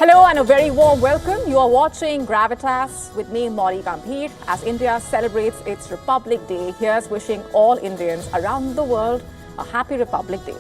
Hello and a very warm welcome. You are watching Gravitas with me, Mauri Gambhir, as India celebrates its Republic Day. Here's wishing all Indians around the world a happy Republic Day.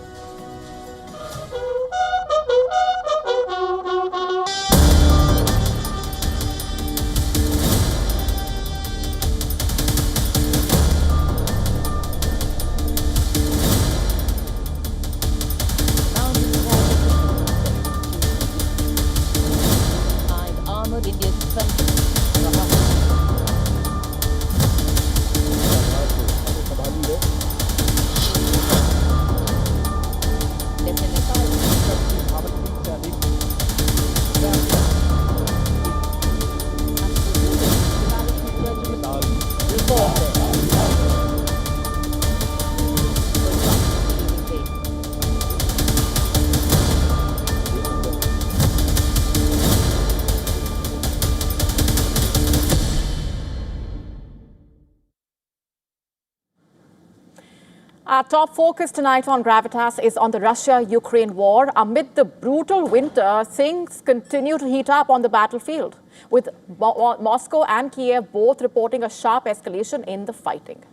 Our top focus tonight on Gravitas is on the Russia-Ukraine war. Amid the brutal winter, things continue to heat up on the battlefield, with Moscow and Kyiv both reporting a sharp escalation in the fighting.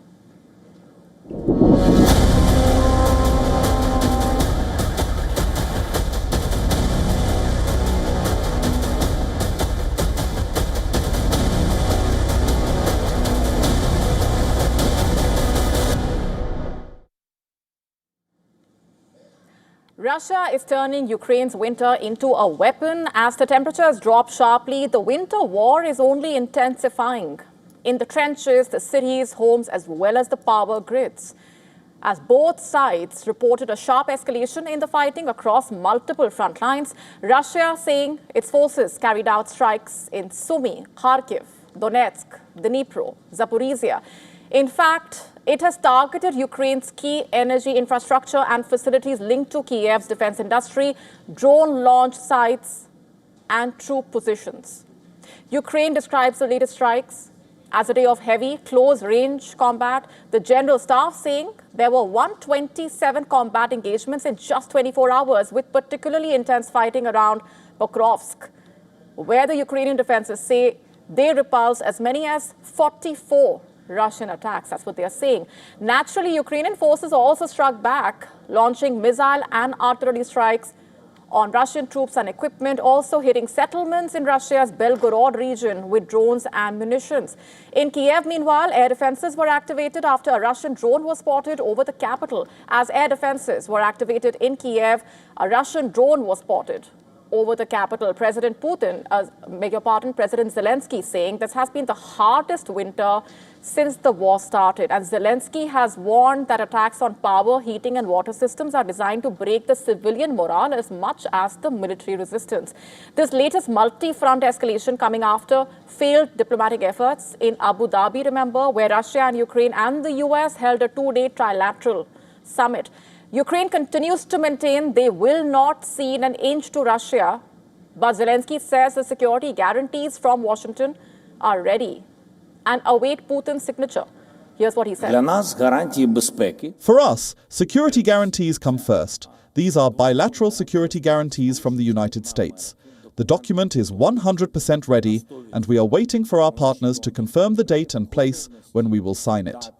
Russia is turning Ukraine's winter into a weapon. As the temperatures drop sharply, the winter war is only intensifying in the trenches, the cities, homes, as well as the power grids. As both sides reported a sharp escalation in the fighting across multiple front lines, Russia saying its forces carried out strikes in Sumy, Kharkiv, Donetsk, Dnipro, Zaporizhia. In fact, it has targeted Ukraine's key energy infrastructure and facilities linked to Kyiv's defense industry, drone launch sites, and troop positions. Ukraine describes the latest strikes as a day of heavy, close-range combat. The general staff saying there were 127 combat engagements in just 24 hours, with particularly intense fighting around Pokrovsk, where the Ukrainian defenses say they repulsed as many as 44 Russian attacks. That's what they are saying. Naturally, Ukrainian forces also struck back, launching missile and artillery strikes on Russian troops and equipment, also hitting settlements in Russia's Belgorod region with drones and munitions. In Kyiv, meanwhile, air defenses were activated after a Russian drone was spotted over the capital. As air defenses were activated in Kyiv, a Russian drone was spotted over the capital. President President Zelensky saying this has been the hardest winter since the war started. And Zelensky has warned that attacks on power, heating and water systems are designed to break the civilian morale as much as the military resistance. This latest multi-front escalation coming after failed diplomatic efforts in Abu Dhabi, remember, where Russia and Ukraine and the US held a two-day trilateral summit. Ukraine continues to maintain they will not cede an inch to Russia, but Zelensky says the security guarantees from Washington are ready and await Putin's signature. Here's what he said. For us, security guarantees come first. These are bilateral security guarantees from the United States. The document is 100% ready, and we are waiting for our partners to confirm the date and place when we will sign it.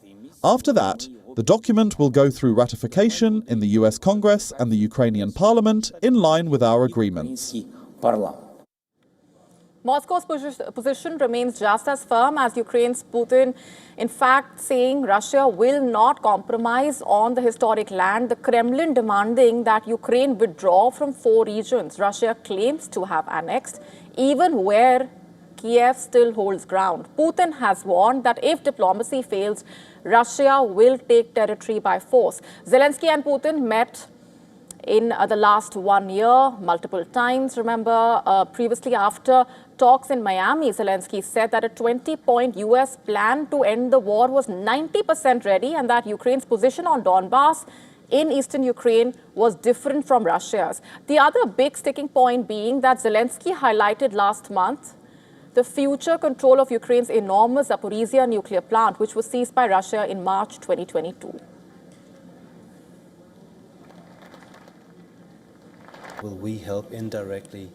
After that, the document will go through ratification in the US Congress and the Ukrainian Parliament in line with our agreements. Moscow's position remains just as firm as Ukraine's Putin, in fact, saying Russia will not compromise on the historic land. The Kremlin demanding that Ukraine withdraw from 4 regions Russia claims to have annexed, even where Kyiv still holds ground. Putin has warned that if diplomacy fails, Russia will take territory by force. Zelensky and Putin met in the last 1 year multiple times. Remember, previously after talks in Miami, Zelensky said that a 20-point U.S. plan to end the war was 90% ready and that Ukraine's position on Donbass in eastern Ukraine was different from Russia's. The other big sticking point being that Zelensky highlighted last month the future control of Ukraine's enormous Zaporizhia nuclear plant, which was seized by Russia in March 2022. Will we help indirectly?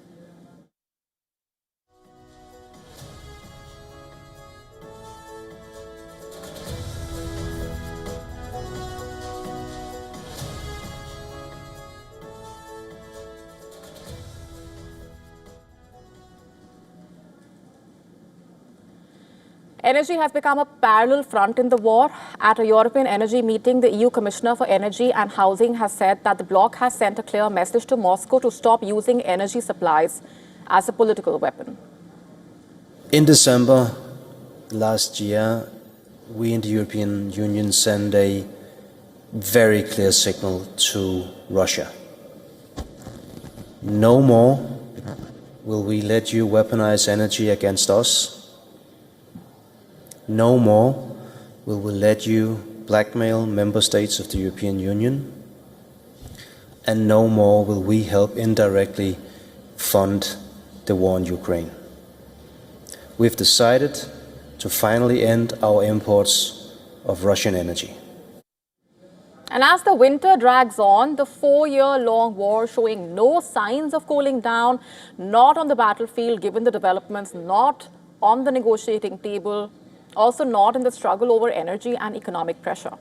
Energy has become a parallel front in the war. At a European energy meeting, the EU Commissioner for Energy and Housing has said that the bloc has sent a clear message to Moscow to stop using energy supplies as a political weapon. In December last year, we in the European Union sent a very clear signal to Russia. No more will we let you weaponize energy against us. No more will we let you blackmail member states of the European Union. And no more will we help indirectly fund the war in Ukraine. We've decided to finally end our imports of Russian energy. And as the winter drags on, the 4-year-long war showing no signs of cooling down, not on the battlefield given the developments, not on the negotiating table, also not in the struggle over energy and economic pressure.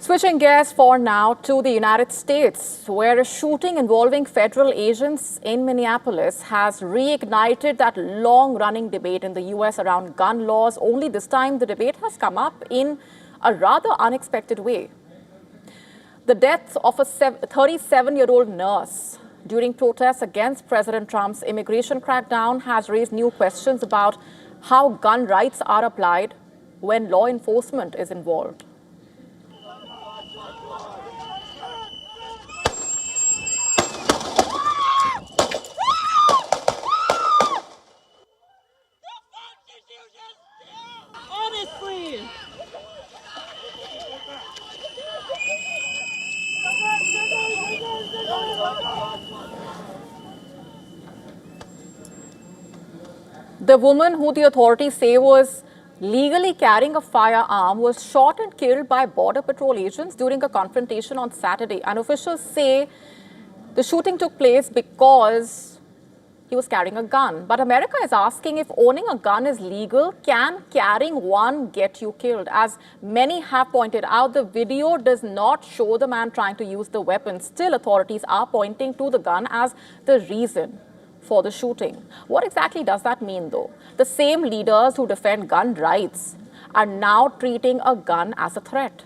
Switching gears for now to the United States, where a shooting involving federal agents in Minneapolis has reignited that long-running debate in the U.S. around gun laws. Only this time, the debate has come up in a rather unexpected way. The death of a 37-year-old nurse during protests against President Trump's immigration crackdown has raised new questions about how gun rights are applied when law enforcement is involved. The woman who the authorities say was legally carrying a firearm was shot and killed by Border Patrol agents during a confrontation on Saturday. And officials say the shooting took place because he was carrying a gun. But America is asking if owning a gun is legal, can carrying one get you killed? As many have pointed out, the video does not show the man trying to use the weapon. Still, authorities are pointing to the gun as the reason for the shooting. What exactly does that mean, though? The same leaders who defend gun rights are now treating a gun as a threat.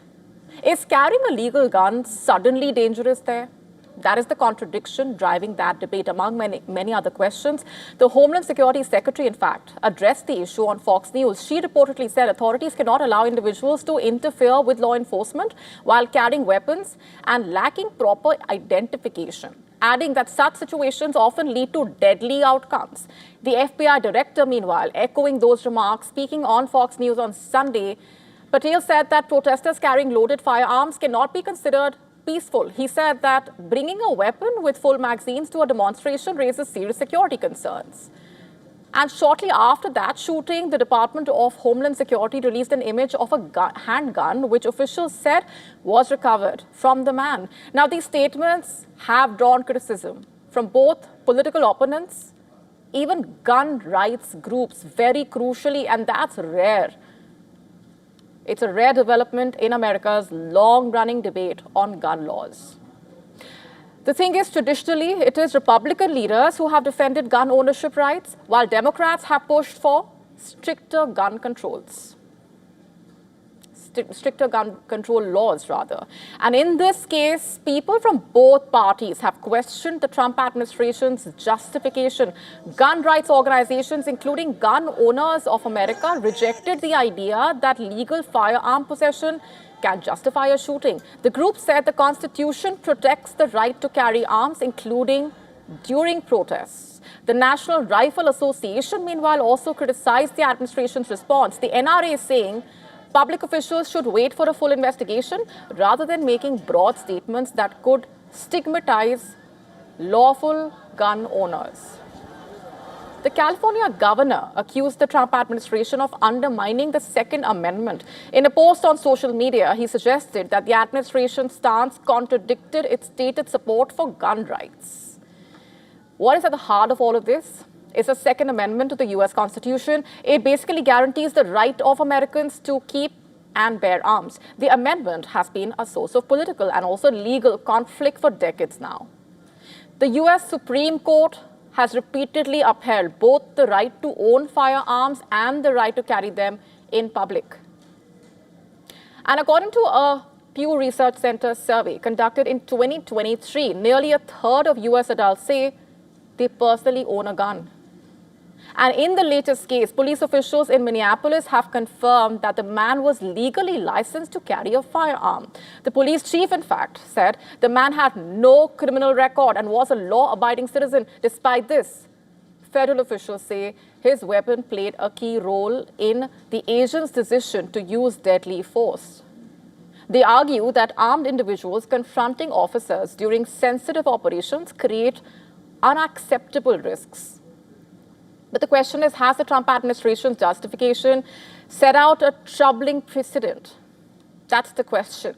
Is carrying a legal gun suddenly dangerous there? That is the contradiction driving that debate, among many other questions. The Homeland Security Secretary, in fact, addressed the issue on Fox News. She reportedly said authorities cannot allow individuals to interfere with law enforcement while carrying weapons and lacking proper identification, adding that such situations often lead to deadly outcomes. The FBI director, meanwhile, echoing those remarks, speaking on Fox News on Sunday, Patel said that protesters carrying loaded firearms cannot be considered peaceful. He said that bringing a weapon with full magazines to a demonstration raises serious security concerns. And shortly after that shooting, the Department of Homeland Security released an image of a handgun, which officials said was recovered from the man. Now, these statements have drawn criticism from both political opponents, even gun rights groups, very crucially, and that's rare. It's a rare development in America's long-running debate on gun laws. The thing is, traditionally, it is Republican leaders who have defended gun ownership rights, while Democrats have pushed for stricter gun controls. stricter gun control laws, rather. And in this case, people from both parties have questioned the Trump administration's justification. Gun rights organizations, including Gun Owners of America, rejected the idea that legal firearm possession can justify a shooting. The group said the Constitution protects the right to carry arms, including during protests. The National Rifle Association, meanwhile, also criticized the administration's response. The NRA is saying public officials should wait for a full investigation rather than making broad statements that could stigmatize lawful gun owners. The California governor accused the Trump administration of undermining the Second Amendment. In a post on social media, he suggested that the administration's stance contradicted its stated support for gun rights. What is at the heart of all of this? It's the Second Amendment to the US Constitution. It basically guarantees the right of Americans to keep and bear arms. The amendment has been a source of political and also legal conflict for decades now. The US Supreme Court has repeatedly upheld both the right to own firearms and the right to carry them in public. And according to a Pew Research Center survey conducted in 2023, nearly a third of US adults say they personally own a gun. And in the latest case, police officials in Minneapolis have confirmed that the man was legally licensed to carry a firearm. The police chief, in fact, said the man had no criminal record and was a law-abiding citizen. Despite this, federal officials say his weapon played a key role in the agent's decision to use deadly force. They argue that armed individuals confronting officers during sensitive operations create unacceptable risks. But the question is, has the Trump administration's justification set out a troubling precedent? That's the question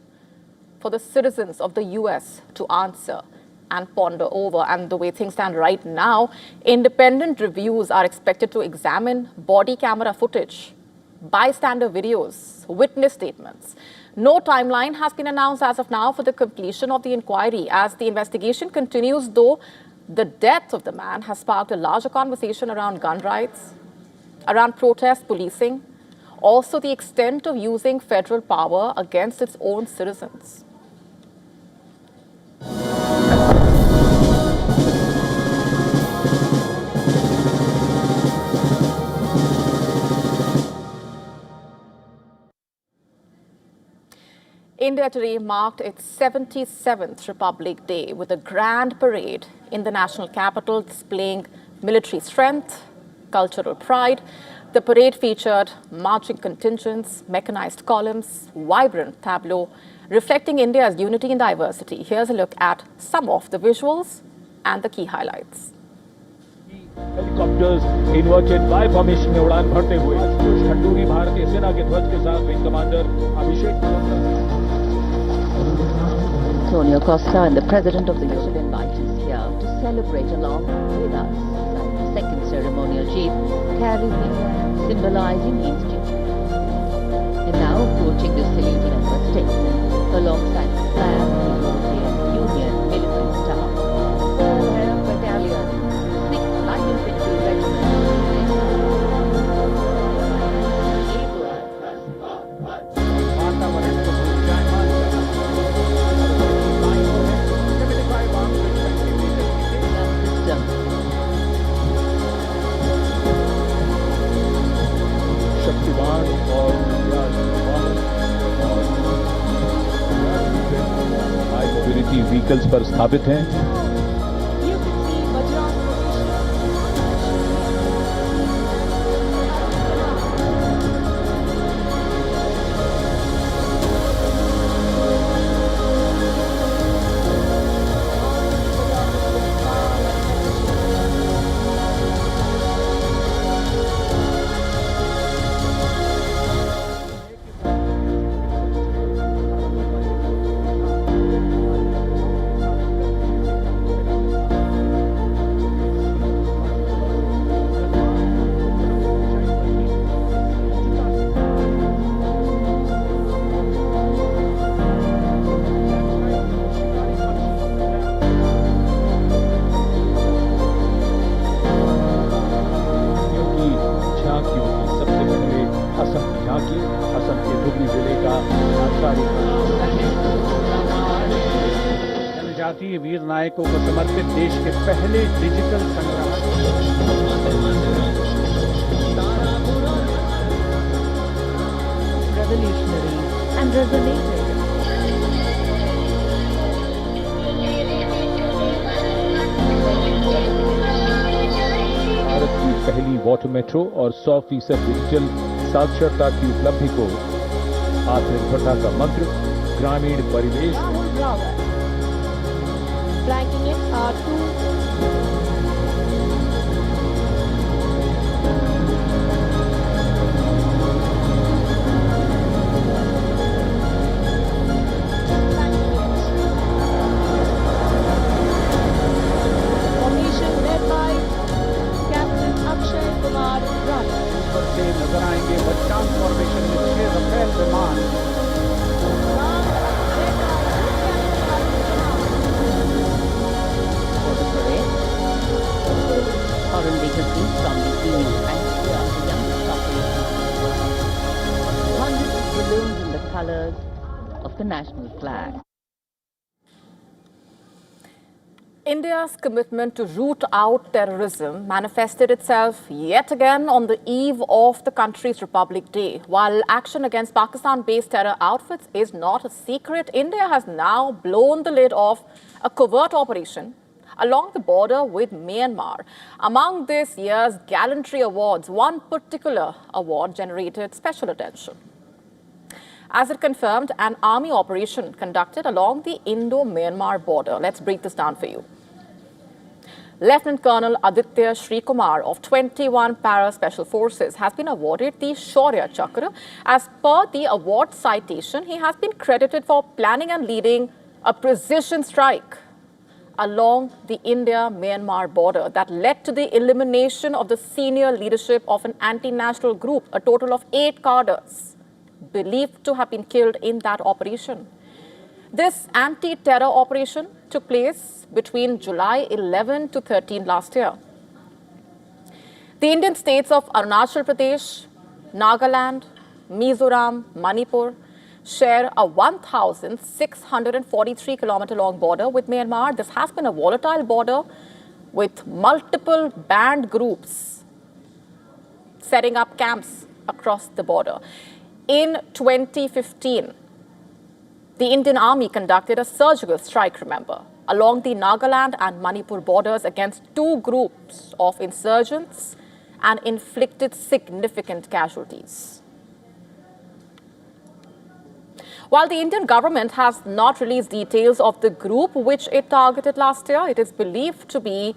for the citizens of the US to answer and ponder over. And the way things stand right now, independent reviews are expected to examine body camera footage, bystander videos, witness statements. No timeline has been announced as of now for the completion of the inquiry. As the investigation continues, though, the death of the man has sparked a larger conversation around gun rights, around protest policing, also the extent of using federal power against its own citizens. India today marked its 77th Republic Day with a grand parade in the national capital displaying military strength, cultural pride. The parade featured marching contingents, mechanized columns, vibrant tableau, reflecting India's unity and diversity. Here's a look at some of the visuals and the key highlights. Helicopters inverted y formation में उड़ान भरते हुए खंडूरी भारतीय सेना के ध्वज के साथ wing commander Abhishek Antonio Costa and the President of the Union invite us here to celebrate along with us. The second ceremonial jeep carries the flag symbolizing institution. And now approaching the saluting ember state alongside the flag of the European Union military staff. Air Battalion, 6th Light Infantry Regiment. Vehicles पर स्थापित हैं। जातीय वीर नायकों को समर्पित देश के पहले digital Revolutionary and resonated. Bharat की पहली वाटर मेट्रो और 100% डिजिटल साक्षरता की उपलब्धि को आत्मनिर्भरता का मंत्र ग्रामीण परिवेश Ranking it formation led by Captain Akshay Kumar Rana. से नजर आएंगे बच्चान फॉर्मेशन में 6 रफेल विमान For the parade, foreign dignitaries from the EU and India, the youngest operation, 100 balloons in the colors of the national flag. India's commitment to root out terrorism manifested itself yet again on the eve of the country's Republic Day. While action against Pakistan-based terror outfits is not a secret, India has now blown the lid off a covert operation along the border with Myanmar. Among this year's gallantry awards, one particular award generated special attention, as it confirmed an army operation conducted along the Indo-Myanmar border. Let's break this down for you. Lieutenant Colonel Aditya Shri Kumar of 21 Para Special Forces has been awarded the Shaurya Chakra. As per the award citation, he has been credited for planning and leading a precision strike along the India-Myanmar border that led to the elimination of the senior leadership of an anti-national group. A total of 8 cadres believed to have been killed in that operation. This anti-terror operation took place between July 11 to 13 last year. The Indian states of Arunachal Pradesh, Nagaland, Mizoram, Manipur share a 1,643-kilometer long border with Myanmar. This has been a volatile border with multiple band groups setting up camps across the border. In 2015, the Indian Army conducted a surgical strike, remember, along the Nagaland and Manipur borders against 2 groups of insurgents and inflicted significant casualties. While the Indian government has not released details of the group which it targeted last year, it is believed to be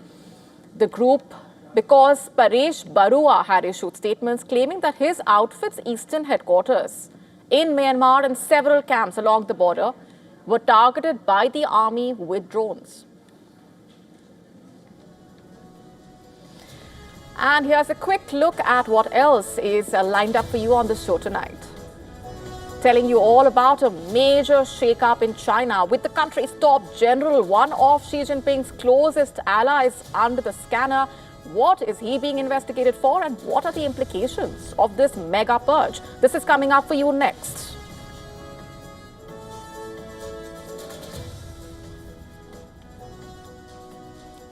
the group because Paresh Barua had issued statements claiming that his outfit's eastern headquarters in Myanmar and several camps along the border were targeted by the army with drones. And here's a quick look at what else is lined up for you on the show tonight. Telling you all about a major shake-up in China with the country's top general, one of Xi Jinping's closest allies, under the scanner. What is he being investigated for, and what are the implications of this mega purge? This is coming up for you next.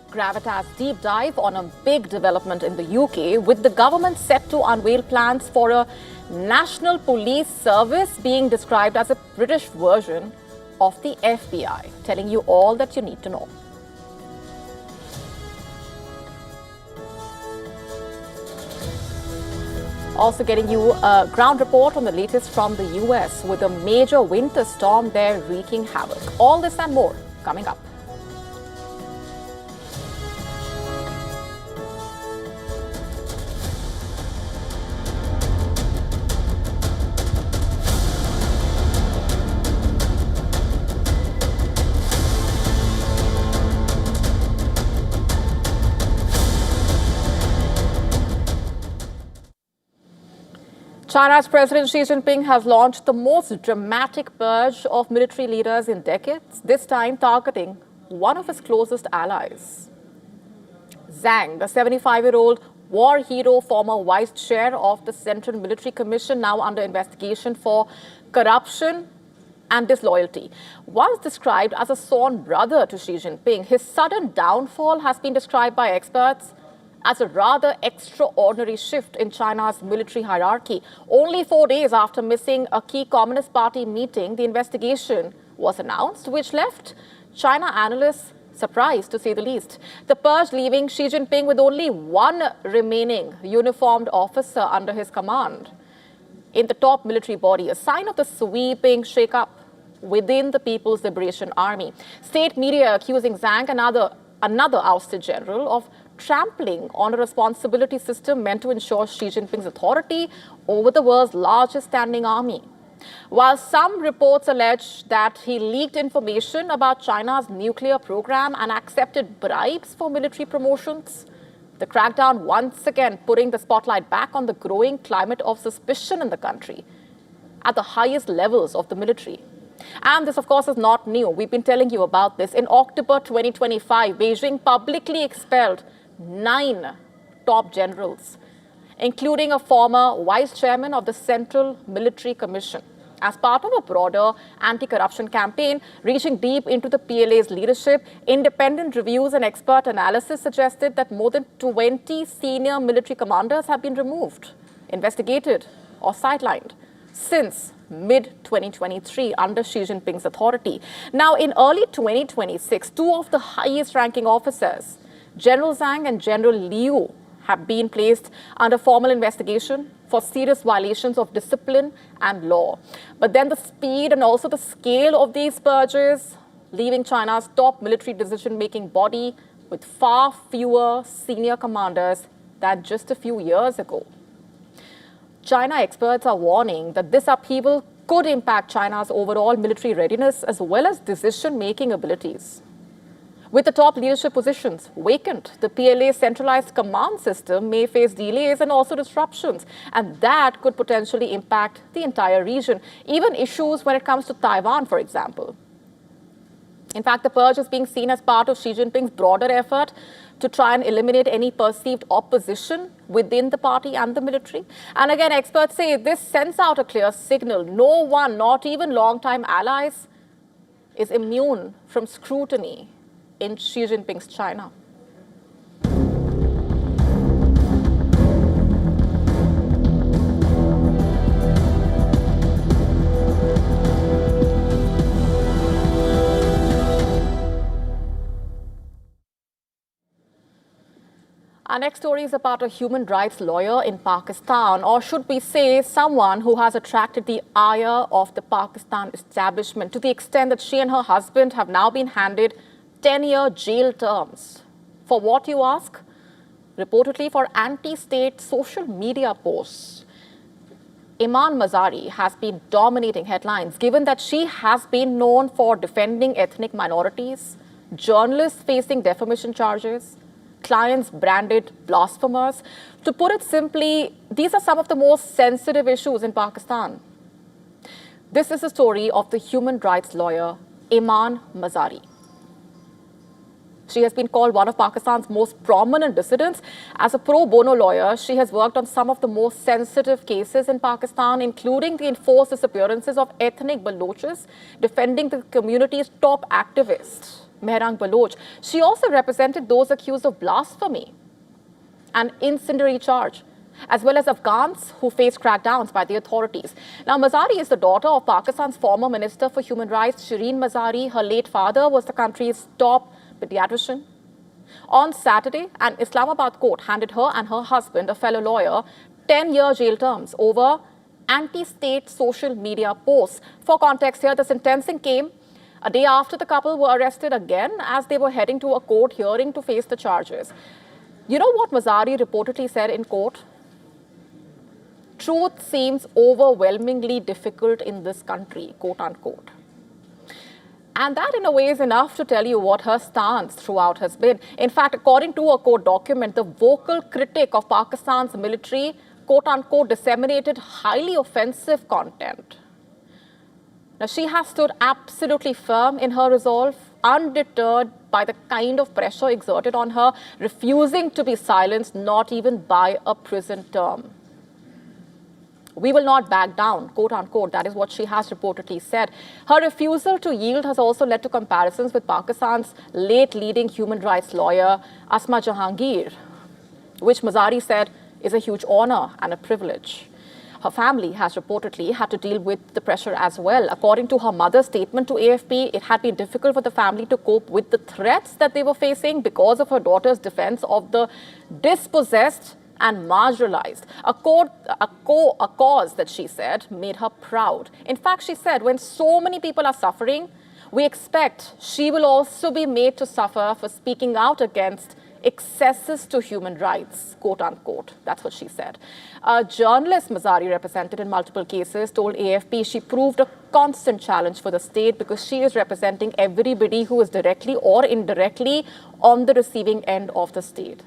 Gravitas deep dive on a big development in the UK, with the government set to unveil plans for a national police service being described as a British version of the FBI. Telling you all that you need to know. Also getting you a ground report on the latest from the US, with a major winter storm there wreaking havoc. All this and more coming up. China's President Xi Jinping has launched the most dramatic purge of military leaders in decades, this time targeting one of his closest allies. Zhang, the 75-year-old war hero, former vice chair of the Central Military Commission, now under investigation for corruption and disloyalty. Once described as a sworn brother to Xi Jinping, his sudden downfall has been described by experts as a rather extraordinary shift in China's military hierarchy. Only 4 days after missing a key Communist Party meeting, the investigation was announced, which left China analysts surprised, to say the least. The purge leaving Xi Jinping with only one remaining uniformed officer under his command in the top military body, a sign of the sweeping shake-up within the People's Liberation Army. State media accusing Zhang, another ousted general, of trampling on a responsibility system meant to ensure Xi Jinping's authority over the world's largest standing army. While some reports allege that he leaked information about China's nuclear program and accepted bribes for military promotions, the crackdown once again putting the spotlight back on the growing climate of suspicion in the country at the highest levels of the military. And this, of course, is not new. We've been telling you about this. In October 2025, Beijing publicly expelled 9 top generals, including a former vice chairman of the Central Military Commission, as part of a broader anti-corruption campaign reaching deep into the PLA's leadership. Independent reviews and expert analysis suggested that more than 20 senior military commanders have been removed, investigated, or sidelined since mid-2023 under Xi Jinping's authority. Now, in early 2026, 2 of the highest-ranking officers, General Zhang and General Liu, have been placed under formal investigation for serious violations of discipline and law. But then the speed and also the scale of these purges, leaving China's top military decision-making body with far fewer senior commanders than just a few years ago. China experts are warning that this upheaval could impact China's overall military readiness as well as decision-making abilities. With the top leadership positions vacant, the PLA's centralized command system may face delays and also disruptions, and that could potentially impact the entire region, even issues when it comes to Taiwan, for example. In fact, the purge is being seen as part of Xi Jinping's broader effort to try and eliminate any perceived opposition within the party and the military. And again, experts say this sends out a clear signal. No one, not even longtime allies, is immune from scrutiny in Xi Jinping's China. Our next story is about a human rights lawyer in Pakistan, or should we say someone who has attracted the ire of the Pakistan establishment to the extent that she and her husband have now been handed 10-year jail terms. For what, you ask? Reportedly for anti-state social media posts. Iman Mazari has been dominating headlines, given that she has been known for defending ethnic minorities, journalists facing defamation charges, clients branded blasphemers. To put it simply, these are some of the most sensitive issues in Pakistan. This is the story of the human rights lawyer, Iman Mazari. She has been called one of Pakistan's most prominent dissidents. As a pro bono lawyer, she has worked on some of the most sensitive cases in Pakistan, including the enforced disappearances of ethnic Balochs, defending the community's top activist, Mehrang Baloch. She also represented those accused of blasphemy, an incendiary charge, as well as Afghans who faced crackdowns by the authorities. Now, Mazari is the daughter of Pakistan's former Minister for Human Rights, Shireen Mazari. Her late father was the country's top pediatrician. On Saturday, an Islamabad court handed her and her husband, a fellow lawyer, 10-year jail terms over anti-state social media posts. For context here, the sentencing came a day after the couple were arrested again as they were heading to a court hearing to face the charges. You know what Mazari reportedly said in court? Truth seems overwhelmingly difficult in this country, quote unquote. And that, in a way, is enough to tell you what her stance throughout has been. In fact, according to a court document, the vocal critic of Pakistan's military, quote unquote, disseminated highly offensive content. Now, she has stood absolutely firm in her resolve, undeterred by the kind of pressure exerted on her, refusing to be silenced, not even by a prison term. We will not back down, quote unquote. That is what she has reportedly said. Her refusal to yield has also led to comparisons with Pakistan's late leading human rights lawyer, Asma Jahangir, which Mazari said is a huge honor and a privilege. Her family has reportedly had to deal with the pressure as well. According to her mother's statement to AFP, it had been difficult for the family to cope with the threats that they were facing because of her daughter's defense of the dispossessed and marginalized, a cause that she said made her proud. In fact, she said, when so many people are suffering, we expect she will also be made to suffer for speaking out against excesses to human rights, quote unquote. That's what she said. A journalist Mazari represented in multiple cases told AFP she proved a constant challenge for the state because she is representing everybody who is directly or indirectly on the receiving end of the state.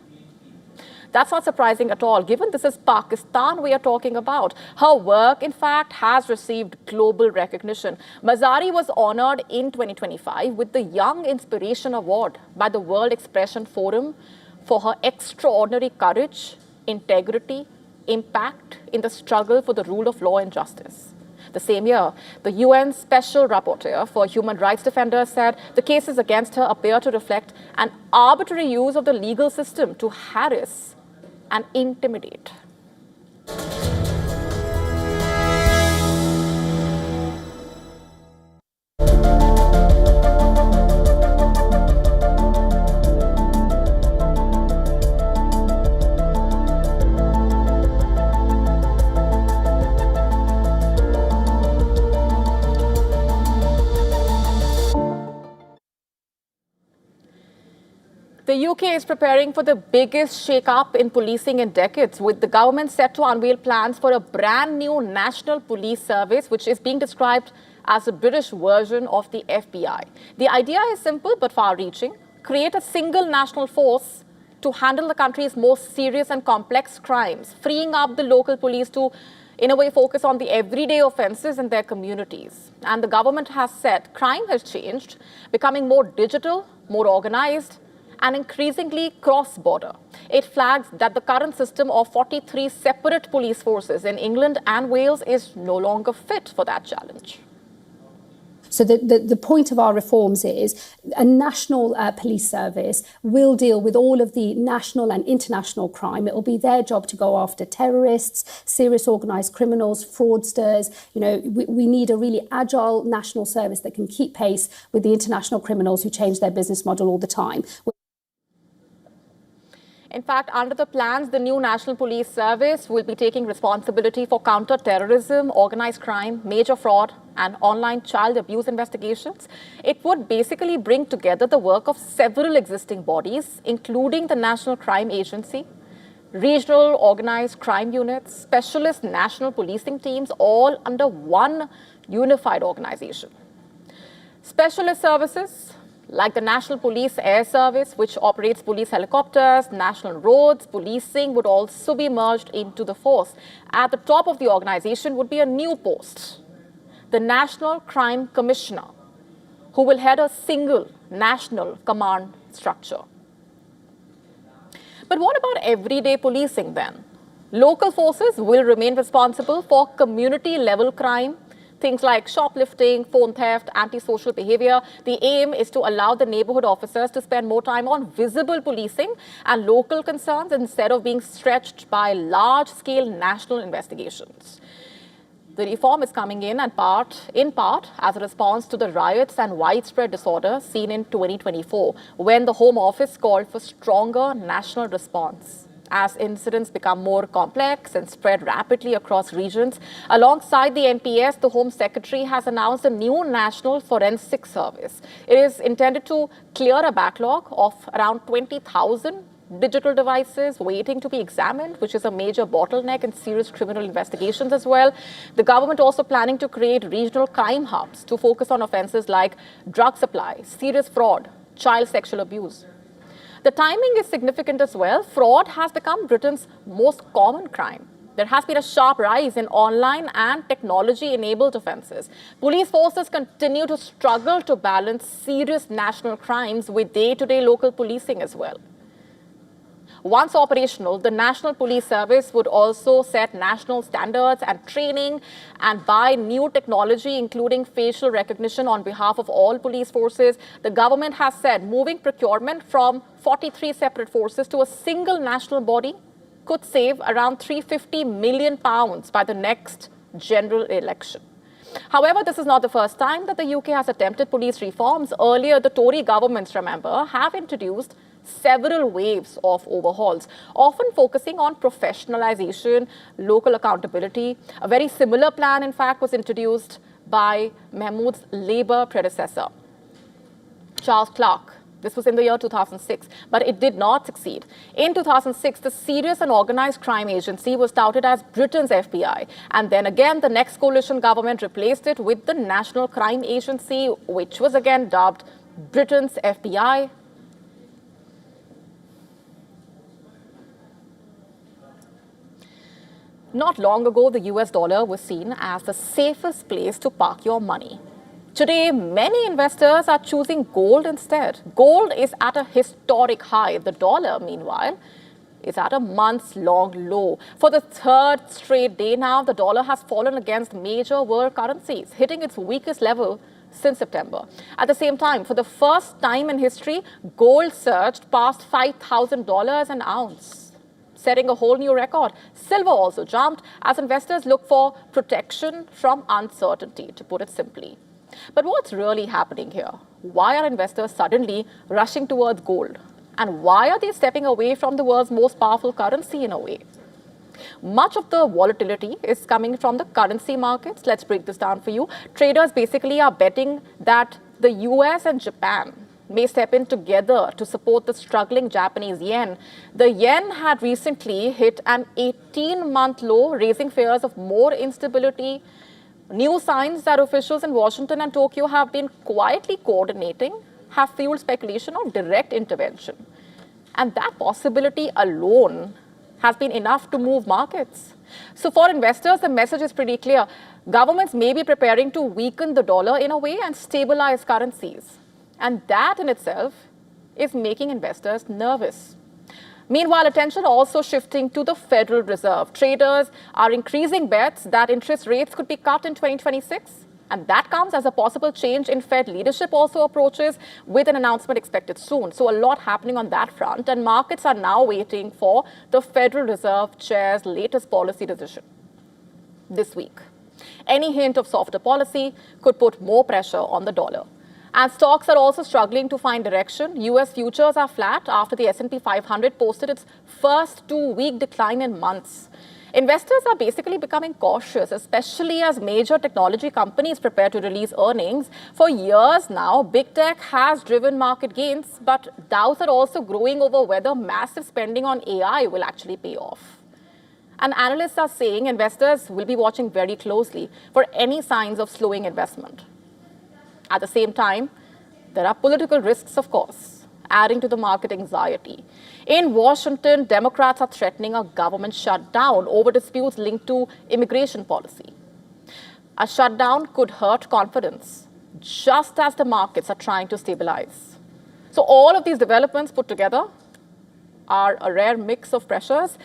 That's not surprising at all, given this is Pakistan we are talking about. Her work, in fact, has received global recognition. Mazari was honored in 2025 with the Young Inspiration Award by the World Expression Forum for her extraordinary courage, integrity, impact in the struggle for the rule of law and justice. The same year, the UN Special Rapporteur for Human Rights Defenders said the cases against her appear to reflect an arbitrary use of the legal system to harass and intimidate. The UK is preparing for the biggest shake-up in policing in decades, with the government set to unveil plans for a brand new national police service, which is being described as a British version of the FBI. The idea is simple but far-reaching: create a single national force to handle the country's most serious and complex crimes, freeing up the local police to, in a way, focus on the everyday offences in their communities. And the government has said crime has changed, becoming more digital, more organised, and increasingly cross-border. It flags that the current system of 43 separate police forces in England and Wales is no longer fit for that challenge. So the point of our reforms is a national police service will deal with all of the national and international crime. It will be their job to go after terrorists, serious organised criminals, fraudsters. You know, we need a really agile national service that can keep pace with the international criminals who change their business model all the time. In fact, under the plans, the new National Police Service will be taking responsibility for counter-terrorism, organised crime, major fraud, and online child abuse investigations. It would basically bring together the work of several existing bodies, including the National Crime Agency, regional organised crime units, specialist national policing teams, all under one unified organisation. Specialist services like the National Police Air Service, which operates police helicopters, national roads, policing, would also be merged into the force. At the top of the organization would be a new post, the National Crime Commissioner, who will head a single national command structure. But what about everyday policing then? Local forces will remain responsible for community-level crime, things like shoplifting, phone theft, antisocial behavior. The aim is to allow the neighborhood officers to spend more time on visible policing and local concerns instead of being stretched by large-scale national investigations. The reform is coming in part as a response to the riots and widespread disorder seen in 2024, when the Home Office called for stronger national response. As incidents become more complex and spread rapidly across regions, alongside the NPS, the Home Secretary has announced a new National Forensic Service. It is intended to clear a backlog of around 20,000 digital devices waiting to be examined, which is a major bottleneck in serious criminal investigations as well. The government also planning to create regional crime hubs to focus on offences like drug supply, serious fraud, child sexual abuse. The timing is significant as well. Fraud has become Britain's most common crime. There has been a sharp rise in online and technology-enabled offences. Police forces continue to struggle to balance serious national crimes with day-to-day local policing as well. Once operational, the National Police Service would also set national standards and training and buy new technology, including facial recognition on behalf of all police forces. The government has said moving procurement from 43 separate forces to a single national body could save around £350 million by the next general election. However, this is not the first time that the UK has attempted police reforms. Earlier, the Tory governments, remember, have introduced several waves of overhauls, often focusing on professionalization, local accountability. A very similar plan, in fact, was introduced by Mahmood's Labour predecessor, Charles Clarke. This was in the year 2006, but it did not succeed. In 2006, the Serious and Organised Crime Agency was touted as Britain's FBI. And then again, the next coalition government replaced it with the National Crime Agency, which was again dubbed Britain's FBI. Not long ago, the US dollar was seen as the safest place to park your money. Today, many investors are choosing gold instead. Gold is at a historic high. The dollar, meanwhile, is at a months-long low. For the third straight day now, the dollar has fallen against major world currencies, hitting its weakest level since September. At the same time, for the first time in history, gold surged past $5,000 an ounce, setting a whole new record. Silver also jumped as investors look for protection from uncertainty, to put it simply. But what's really happening here? Why are investors suddenly rushing towards gold? And why are they stepping away from the world's most powerful currency in a way? Much of the volatility is coming from the currency markets. Let's break this down for you. Traders basically are betting that the US and Japan may step in together to support the struggling Japanese yen. The yen had recently hit an 18-month low, raising fears of more instability. New signs that officials in Washington and Tokyo have been quietly coordinating have fueled speculation of direct intervention. And that possibility alone has been enough to move markets. So for investors, the message is pretty clear. Governments may be preparing to weaken the dollar in a way and stabilize currencies. And that in itself is making investors nervous. Meanwhile, attention also shifting to the Federal Reserve. Traders are increasing bets that interest rates could be cut in 2026. And that comes as a possible change in Fed leadership also approaches, with an announcement expected soon. So a lot happening on that front. And markets are now waiting for the Federal Reserve Chair's latest policy decision this week. Any hint of softer policy could put more pressure on the dollar. And stocks are also struggling to find direction. US futures are flat after the S&P 500 posted its first 2-week decline in months. Investors are basically becoming cautious, especially as major technology companies prepare to release earnings. For years now, big tech has driven market gains, but doubts are also growing over whether massive spending on AI will actually pay off. And analysts are saying investors will be watching very closely for any signs of slowing investment. At the same time, there are political risks, of course, adding to the market anxiety. In Washington, Democrats are threatening a government shutdown over disputes linked to immigration policy. A shutdown could hurt confidence, just as the markets are trying to stabilize. So all of these developments put together are a rare mix of pressures.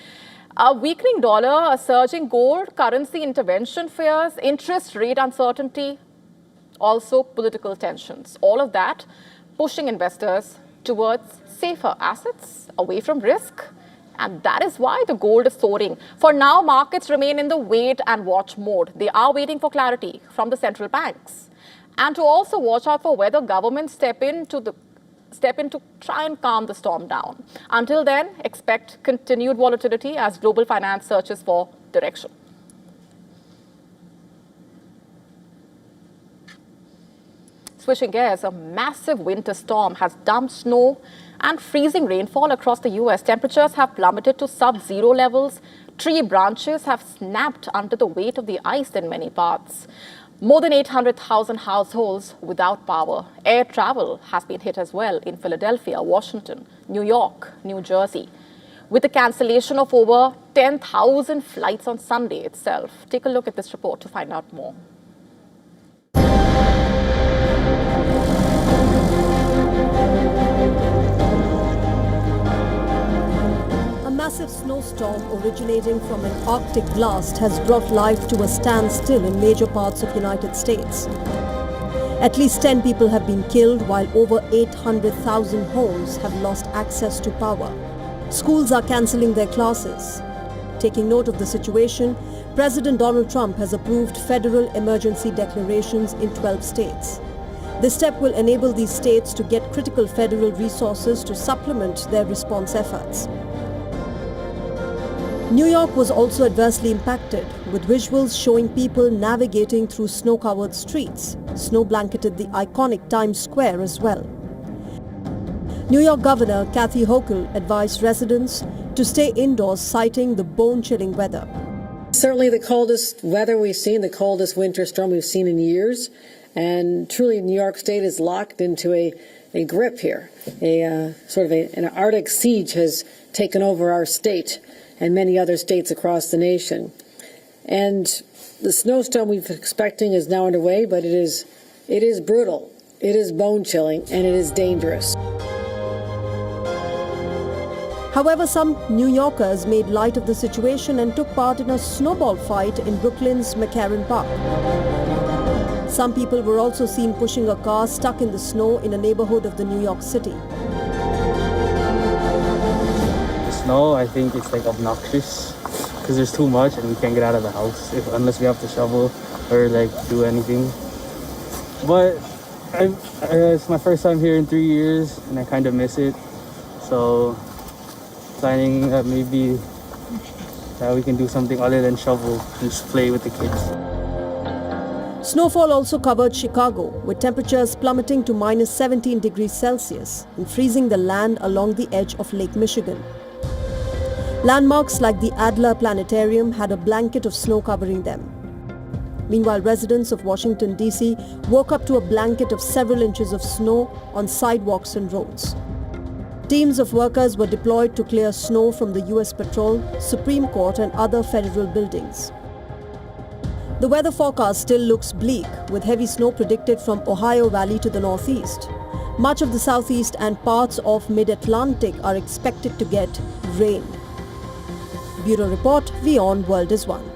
A weakening dollar, a surging gold, currency intervention fears, interest rate uncertainty, also political tensions. All of that pushing investors towards safer assets, away from risk. And that is why the gold is soaring. For now, markets remain in the wait and watch mode. They are waiting for clarity from the central banks. And to also watch out for whether governments step in to try and calm the storm down. Until then, expect continued volatility as global finance searches for direction. Switching gears, a massive winter storm has dumped snow and freezing rainfall across the US. Temperatures have plummeted to sub-zero levels. Tree branches have snapped under the weight of the ice in many parts. More than 800,000 households without power. Air travel has been hit as well in Philadelphia, Washington, New York, New Jersey, with the cancellation of over 10,000 flights on Sunday itself. Take a look at this report to find out more. snowstorm originating from an Arctic blast has brought life to a standstill in major parts of the United States. At least 10 people have been killed, while over 800,000 homes have lost access to power. Schools are cancelling their classes. Taking note of the situation, President Donald Trump has approved federal emergency declarations in 12 states. This step will enable these states to get critical federal resources to supplement their response efforts. New York was also adversely impacted, with visuals showing people navigating through snow-covered streets. Snow blanketed the iconic Times Square as well. New York Governor Kathy Hochul advised residents to stay indoors, citing the bone-chilling weather. Certainly the coldest weather we've seen, the coldest winter storm we've seen in years. And truly, New York State is locked into a grip here. An Arctic siege has taken over our state and many other states across the nation. And the snowstorm we've been expecting is now underway, but it is brutal, it is bone-chilling, and it is dangerous. However, some New Yorkers made light of the situation and took part in a snowball fight in Brooklyn's McCarran Park. Some people were also seen pushing a car stuck in the snow in a neighborhood of the New York City. The snow, I think it's like obnoxious because there's too much and we can't get out of the house unless we have to shovel or like do anything. But it's my first time here in 3 years and I kind of miss it. So planning that maybe we can do something other than shovel and just play with the kids. Snowfall also covered Chicago, with temperatures plummeting to minus 17 degrees Celsius and freezing the land along the edge of Lake Michigan. Landmarks like the Adler Planetarium had a blanket of snow covering them. Meanwhile, residents of Washington, D.C. woke up to a blanket of several inches of snow on sidewalks and roads. Teams of workers were deployed to clear snow from the U.S. Patrol, Supreme Court and other federal buildings. The weather forecast still looks bleak, with heavy snow predicted from Ohio Valley to the northeast. Much of the southeast and parts of mid-Atlantic are expected to get rain. Bureau Report, WION World is One.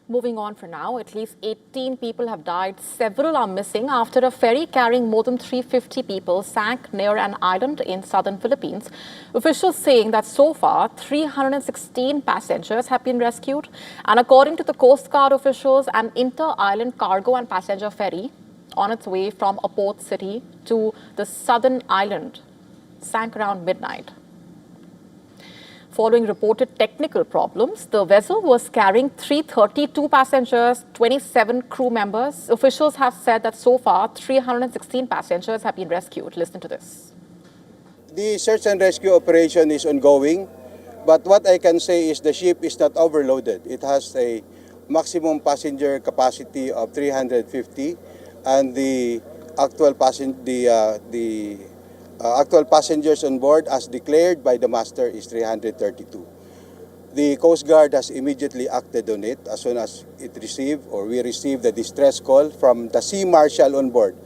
Moving on for now, at least 18 people have died. Several are missing after a ferry carrying more than 350 people sank near an island in southern Philippines. Officials saying that so far, 316 passengers have been rescued. And according to the Coast Guard officials, an inter-island cargo and passenger ferry on its way from a port city to the southern island sank around midnight. Following reported technical problems, the vessel was carrying 332 passengers, 27 crew members. Officials have said that so far, 316 passengers have been rescued. Listen to this. The search and rescue operation is ongoing, but what I can say is the ship is not overloaded. It has a maximum passenger capacity of 350, and the actual actual passengers on board, as declared by the master, is 332. The Coast Guard has immediately acted on it as soon as we received the distress call from the Sea Marshal on board.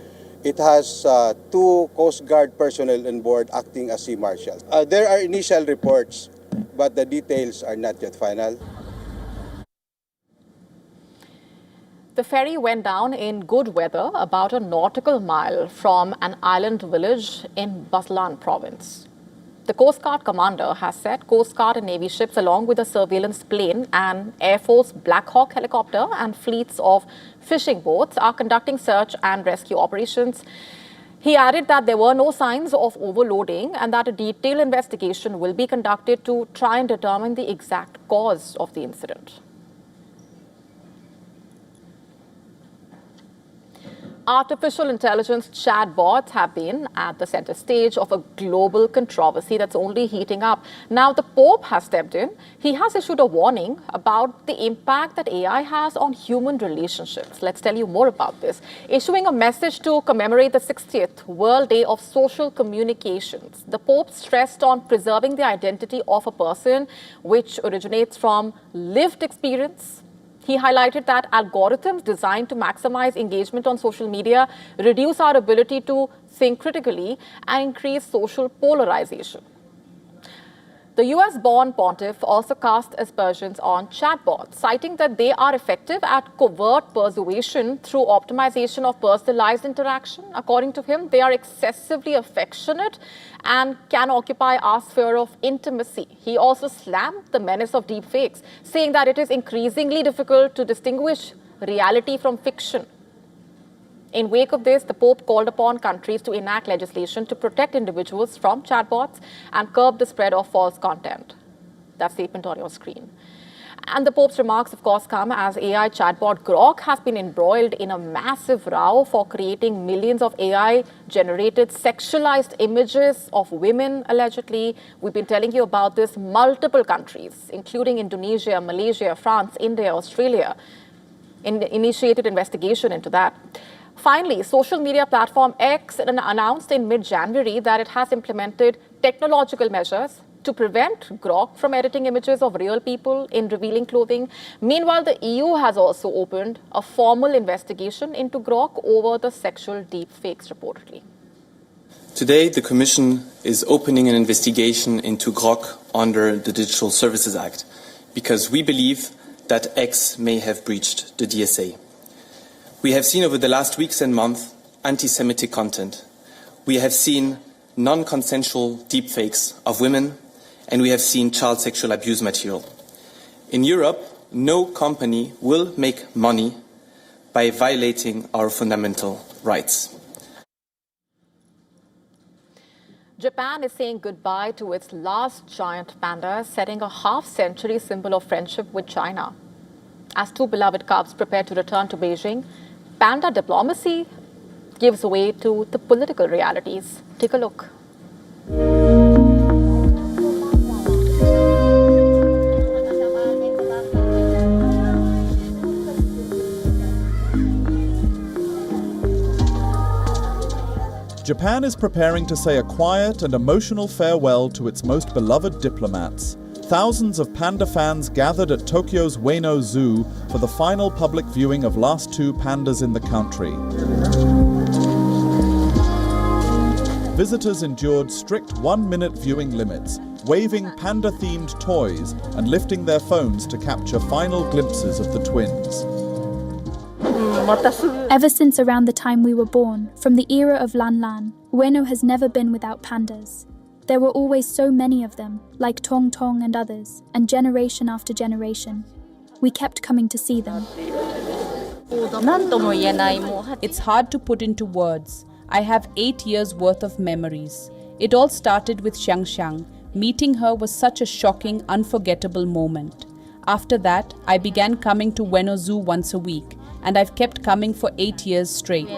It has 2 Coast Guard personnel on board acting as Sea Marshals. There are initial reports, but the details are not yet final. The ferry went down in good weather about a nautical mile from an island village in Basilan province. The Coast Guard commander has said Coast Guard and Navy ships, along with a surveillance plane and Air Force Black Hawk helicopter and fleets of fishing boats, are conducting search and rescue operations. He added that there were no signs of overloading and that a detailed investigation will be conducted to try and determine the exact cause of the incident. Artificial intelligence chatbots have been at the center stage of a global controversy that's only heating up. Now, the Pope has stepped in. He has issued a warning about the impact that AI has on human relationships. Let's tell you more about this. Issuing a message to commemorate the 60th World Day of Social Communications, the Pope stressed on preserving the identity of a person, which originates from lived experience. He highlighted that algorithms designed to maximize engagement on social media reduce our ability to think critically and increase social polarization. The US-born pontiff also cast aspersions on chatbots, citing that they are effective at covert persuasion through optimization of personalized interaction. According to him, they are excessively affectionate and can occupy our sphere of intimacy. He also slammed the menace of deepfakes, saying that it is increasingly difficult to distinguish reality from fiction. In wake of this, the Pope called upon countries to enact legislation to protect individuals from chatbots and curb the spread of false content. That statement on your screen. And the Pope's remarks, of course, come as AI chatbot Grok has been embroiled in a massive row for creating millions of AI-generated sexualized images of women, allegedly. We've been telling you about this. Multiple countries, including Indonesia, Malaysia, France, India, Australia, initiated investigation into that. Finally, social media platform X announced in mid-January that it has implemented technological measures to prevent Grok from editing images of real people in revealing clothing. Meanwhile, the EU has also opened a formal investigation into Grok over the sexual deepfakes, reportedly. Today, the Commission is opening an investigation into Grok under the Digital Services Act because we believe that X may have breached the DSA. We have seen over the last weeks and months anti-Semitic content. We have seen non-consensual deepfakes of women, and we have seen child sexual abuse material. In Europe, no company will make money by violating our fundamental rights. Japan is saying goodbye to its last giant panda, setting a half-century symbol of friendship with China. As two beloved cubs prepare to return to Beijing, panda diplomacy gives way to the political realities. Take a look. Japan is preparing to say a quiet and emotional farewell to its most beloved diplomats. Thousands of panda fans gathered at Tokyo's Ueno Zoo for the final public viewing of last two pandas in the country. Visitors endured strict 1-minute viewing limits, waving panda-themed toys and lifting their phones to capture final glimpses of the twins. Ever since around the time we were born, from the era of Lan Lan, Ueno has never been without pandas. There were always so many of them, like Tong Tong and others, and generation after generation. We kept coming to see them. It's hard to put into words. I have 8 years worth of memories. It all started with Xiang Xiang. Meeting her was such a shocking, unforgettable moment. After that, I began coming to Ueno Zoo once a week, and I've kept coming for 8 years straight.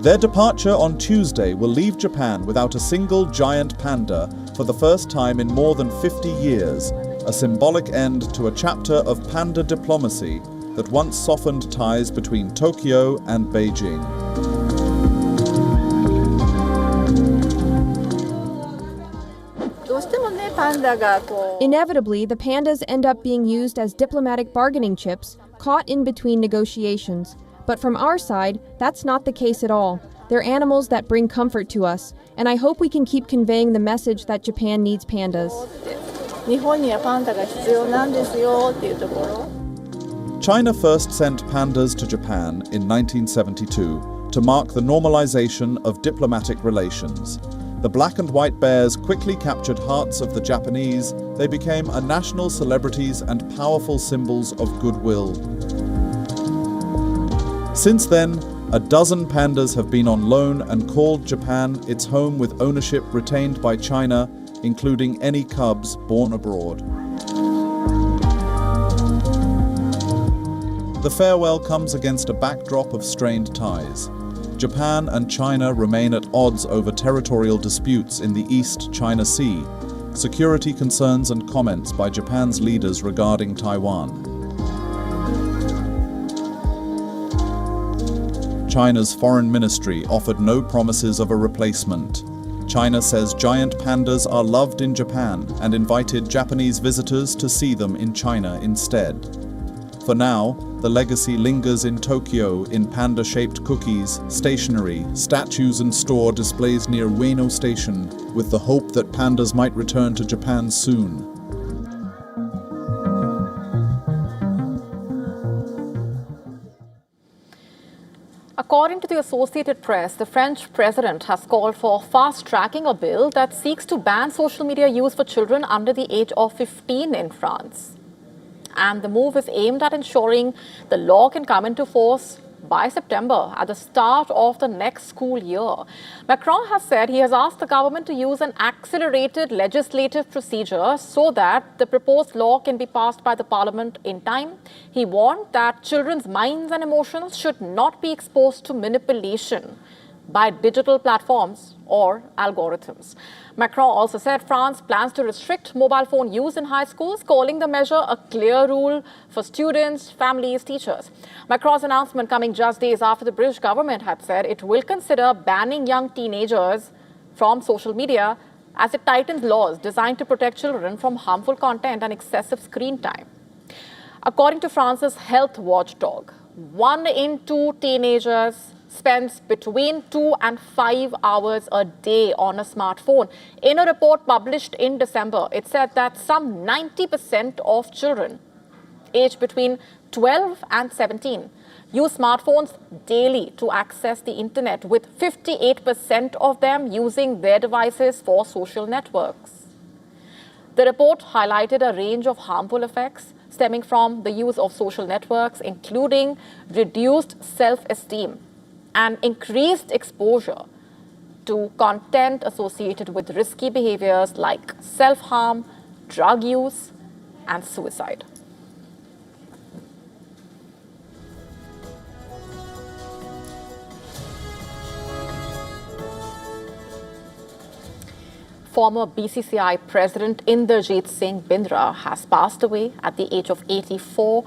Their departure on Tuesday will leave Japan without a single giant panda for the first time in more than 50 years, a symbolic end to a chapter of panda diplomacy that once softened ties between Tokyo and Beijing. Inevitably, the pandas end up being used as diplomatic bargaining chips, caught in between negotiations. But from our side, that's not the case at all. They're animals that bring comfort to us, and I hope we can keep conveying the message that Japan needs pandas. China first sent pandas to Japan in 1972 to mark the normalization of diplomatic relations. The black and white bears quickly captured hearts of the Japanese. They became a national celebrities and powerful symbols of goodwill. Since then, a dozen pandas have been on loan and called Japan its home with ownership retained by China, including any cubs born abroad. The farewell comes against a backdrop of strained ties. Japan and China remain at odds over territorial disputes in the East China Sea, security concerns and comments by Japan's leaders regarding Taiwan. China's foreign ministry offered no promises of a replacement. China says giant pandas are loved in Japan and invited Japanese visitors to see them in China instead. For now, The legacy lingers in Tokyo in panda-shaped cookies, stationery, statues and store displays near Ueno Station, with the hope that pandas might return to Japan soon. According to the Associated Press, the French president has called for fast-tracking a bill that seeks to ban social media use for children under the age of 15 in France. And the move is aimed at ensuring the law can come into force by September, at the start of the next school year. Macron has said he has asked the government to use an accelerated legislative procedure so that the proposed law can be passed by the parliament in time. He warned that children's minds and emotions should not be exposed to manipulation by digital platforms or algorithms. Macron also said France plans to restrict mobile phone use in high schools, calling the measure a clear rule for students, families, teachers. Macron's announcement coming just days after the British government had said it will consider banning young teenagers from social media as it tightens laws designed to protect children from harmful content and excessive screen time. According to France's health watchdog, 1 in 2 teenagers spends between 2 and 5 hours a day on a smartphone. In a report published in December, it said that some 90% of children aged between 12 and 17 use smartphones daily to access the internet, with 58% of them using their devices for social networks. The report highlighted a range of harmful effects stemming from the use of social networks, including reduced self-esteem and increased exposure to content associated with risky behaviors like self-harm, drug use, and suicide. Former BCCI President Inderjeet Singh Bindra has passed away at the age of 84.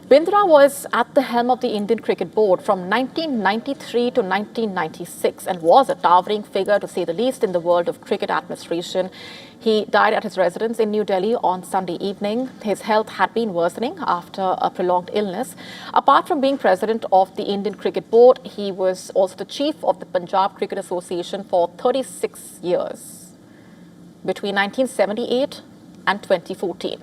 Bindra was at the helm of the Indian Cricket Board from 1993 to 1996 and was a towering figure, to say the least, in the world of cricket administration. He died at his residence in New Delhi on Sunday evening. His health had been worsening after a prolonged illness. Apart from being president of the Indian Cricket Board, he was also the chief of the Punjab Cricket Association for 36 years, between 1978 and 2014.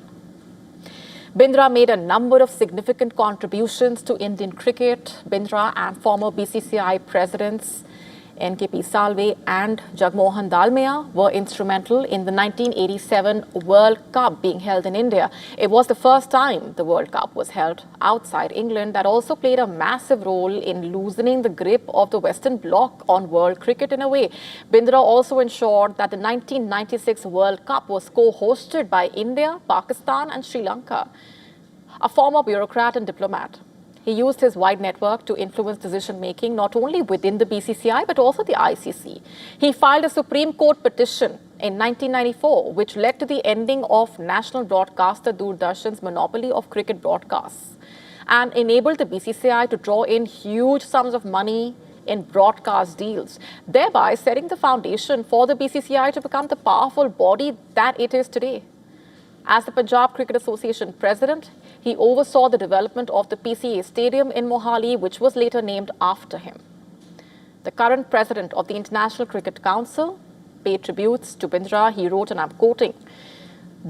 Bindra made a number of significant contributions to Indian cricket. Bindra and former BCCI presidents NKP Salve and Jagmohan Dalmia were instrumental in the 1987 World Cup being held in India. It was the first time the World Cup was held outside England. That also played a massive role in loosening the grip of the Western Bloc on world cricket in a way. Bindra also ensured that the 1996 World Cup was co-hosted by India, Pakistan and Sri Lanka. A former bureaucrat and diplomat, he used his wide network to influence decision-making not only within the BCCI but also the ICC. He filed a Supreme Court petition in 1994, which led to the ending of national broadcaster Doordarshan's monopoly of cricket broadcasts and enabled the BCCI to draw in huge sums of money in broadcast deals, thereby setting the foundation for the BCCI to become the powerful body that it is today. As the Punjab Cricket Association president, he oversaw the development of the PCA Stadium in Mohali, which was later named after him. The current president of the International Cricket Council paid tributes to Bindra. He wrote, and I'm quoting,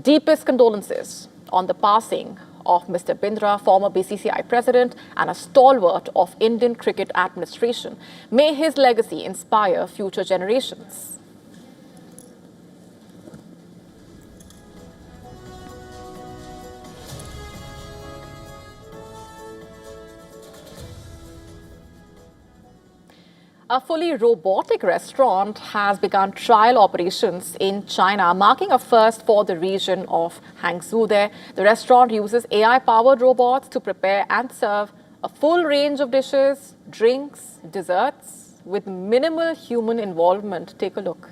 "Deepest condolences on the passing of Mr. Bindra, former BCCI president and a stalwart of Indian cricket administration. May his legacy inspire future generations." A fully robotic restaurant has begun trial operations in China, marking a first for the region of Hangzhou there. The restaurant uses AI-powered robots to prepare and serve a full range of dishes, drinks, desserts, with minimal human involvement. Take a look.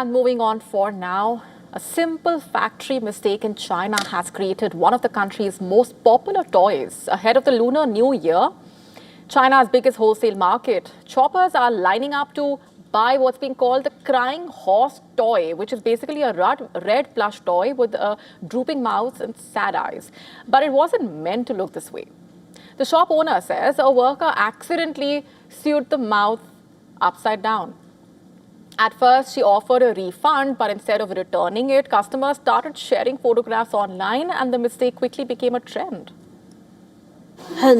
And moving on for now, a simple factory mistake in China has created one of the country's most popular toys. Ahead of the Lunar New Year, China's biggest wholesale market, shoppers are lining up to buy what's being called the crying horse toy, which is basically a red plush toy with a drooping mouth and sad eyes. But it wasn't meant to look this way. The shop owner says a worker accidentally sewed the mouth upside down. At first, she offered a refund, but instead of returning it, customers started sharing photographs online, and the mistake quickly became a trend. A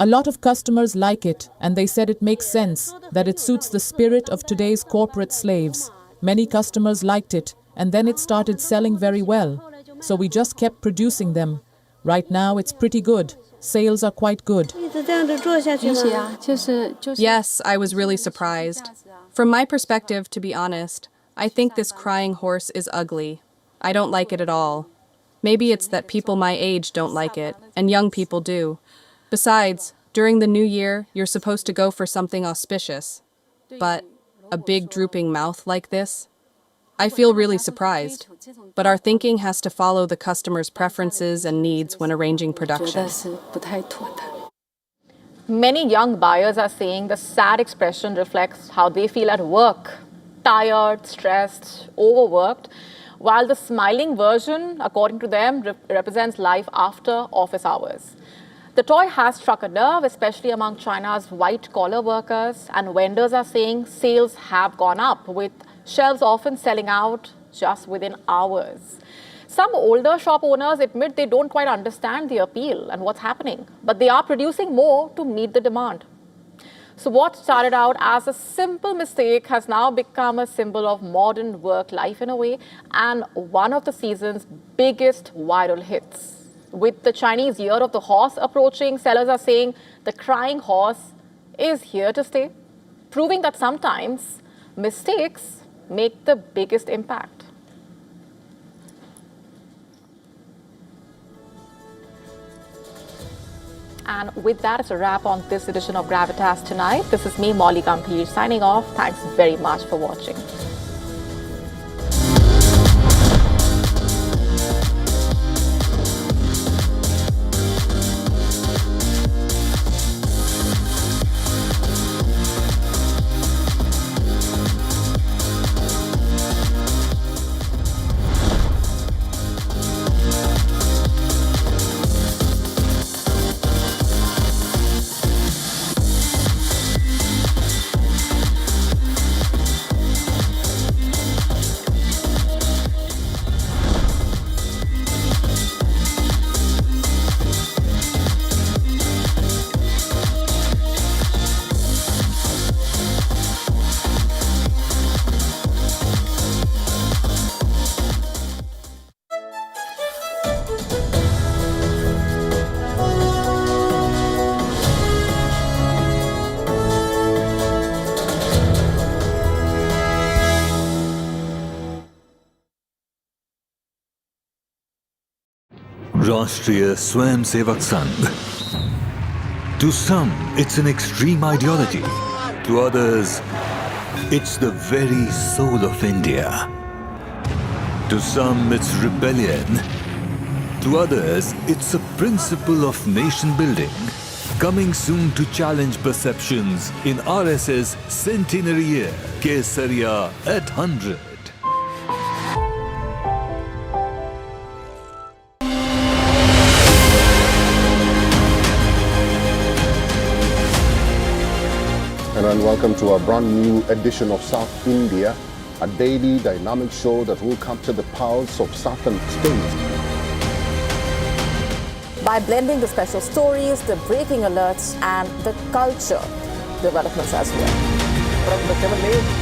lot of customers like it, and they said it makes sense, that it suits the spirit of today's corporate slaves. Many customers liked it, and then it started selling very well. So we just kept producing them. Right now, it's pretty good. Sales are quite good. Yes, I was really surprised. From my perspective, to be honest, I think this crying horse is ugly. I don't like it at all. Maybe it's that people my age don't like it, and young people do. Besides, during the new year, you're supposed to go for something auspicious. But a big drooping mouth like this? I feel really surprised. But our thinking has to follow the customer's preferences and needs when arranging production. Many young buyers are saying the sad expression reflects how they feel at work, tired, stressed, overworked, while the smiling version, according to them, represents life after office hours. The toy has struck a nerve, especially among China's white-collar workers, and vendors are saying sales have gone up, with shelves often selling out just within hours. Some older shop owners admit they don't quite understand the appeal and what's happening, but they are producing more to meet the demand. So what started out as a simple mistake has now become a symbol of modern work life in a way, and one of the season's biggest viral hits. With the Chinese Year of the Horse approaching, sellers are saying the crying horse is here to stay, proving that sometimes mistakes make the biggest impact. And with that, it's a wrap on this edition of Gravitas tonight. This is me, Molly Gambhir, signing off. Thanks very much for watching. Rashtriya Swayamsevak Sangh. To some, it's an extreme ideology. To others, it's the very soul of India. To some, it's rebellion. To others, it's a principle of nation building. Coming soon to challenge perceptions in RSS Centenary Year, Kesariya at 100. And welcome to a brand new edition of South India, a daily dynamic show that will capture the pulse of southern states. By blending the special stories, the breaking alerts, and the culture developments as well.